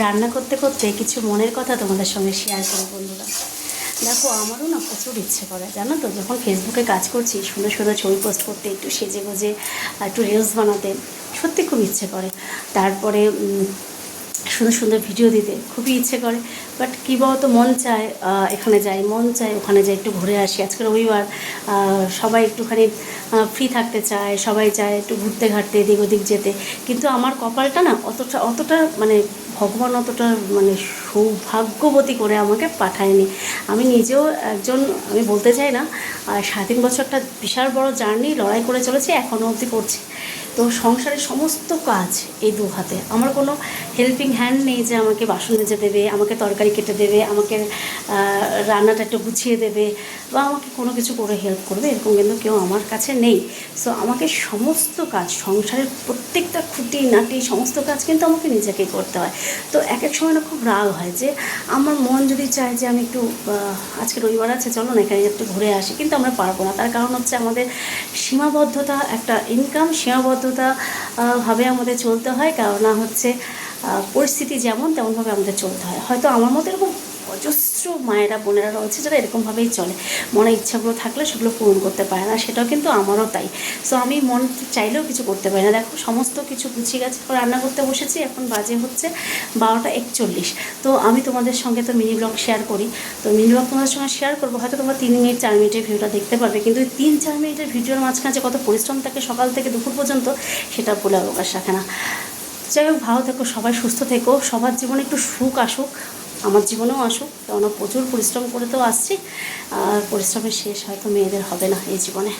রান্না করতে করতে কিছু মনের কথা তোমাদের সঙ্গে শেয়ার করি বন্ধুরা। দেখো, আমারও না প্রচুর ইচ্ছে করে, জানো তো, যখন ফেসবুকে কাজ করছি সুন্দর সুন্দর ছবি পোস্ট করতে, একটু সেজে গুজে একটু রিলস বানাতে সত্যি খুব ইচ্ছে করে। তারপরে সুন্দর সুন্দর ভিডিও দিতে খুবই ইচ্ছে করে। বাট কী বলতো, মন চায় এখানে যাই, মন চায় ওখানে যাই, একটু ঘুরে আসি। আজকে রবিবার, সবাই একটুখানি ফ্রি থাকতে চায়, সবাই চায় একটু ঘুরতে ঘাটতে, এদিক ওদিক যেতে। কিন্তু আমার কপালটা না অতটা মানে ভগবান অতটা মানে সৌভাগ্যবতী করে আমাকে পাঠায়নি। আমি নিজেও একজন, আমি বলতে চাই না, 3.5 বছরটা বিশাল বড় জার্নি লড়াই করে চলেছি, এখনও অবধি করছি। তো সংসারের সমস্ত কাজ এই দু হাতে, আমার কোনো হেল্পিং হ্যান্ড নেই যে আমাকে বাসন মেজে দেবে, আমাকে তরকারি কেটে দেবে, আমাকে রান্নাটা একটু গুছিয়ে দেবে, বা আমাকে কোনো কিছু করে হেল্প করবে, এরকম কিন্তু কেউ আমার কাছে নেই। সো আমাকে সমস্ত কাজ, সংসারের প্রত্যেকটা খুঁটি নাটি সমস্ত কাজ কিন্তু আমাকে নিজেকেই করতে হয়। তো এক এক সময় না খুব রাগ হয় যে আমার মন যদি চায় যে আমি একটু আজকে রবিবার আছে, চলো না এখানে একটু ঘুরে আসি, কিন্তু আমরা পারবো না। তার কারণ হচ্ছে আমাদের সীমাবদ্ধতা, একটা ইনকাম সীমাবদ্ধতা ভাবে আমাদের চলতে হয়। কারণ হচ্ছে পরিস্থিতি যেমন তেমনভাবে আমাদের চলতে হয়। হয়তো আমার মতো এরকম অজস্র মায়েরা বোনেরা রয়েছে যারা এরকমভাবেই চলে, মনে ইচ্ছাগুলো থাকলে সেগুলো পূরণ করতে পারে না, সেটাও কিন্তু আমারও তাই। সো আমি মন চাইলেও কিছু করতে পারি না। দেখো, সমস্ত কিছু গুছিয়ে গেছে, রান্না করতে বসেছি, এখন বাজে হচ্ছে 12টা 41। তো আমি তোমাদের সঙ্গে তো মিনি ব্লগ শেয়ার করি, তো মিনি ব্লগ তোমাদের সঙ্গে শেয়ার করবো। হয়তো তোমরা 3 মিনিট 4 মিনিটের ভিডিওটা দেখতে পারবে, কিন্তু ওই 3-4 মিনিটের ভিডিওর মাঝখানে যে কত পরিশ্রম থাকে সকাল থেকে দুপুর পর্যন্ত, সেটা বলে অবকাশ রাখে না। যাই হোক, ভালো থেকো, সবাই সুস্থ থেকো, সবার জীবনে একটু সুখ আসুক, আমার জীবনেও আসুক। কেননা প্রচুর পরিশ্রম করে তো আসছি, আর পরিশ্রমের শেষ হয়তো মেয়েদের হবে না এই জীবনে।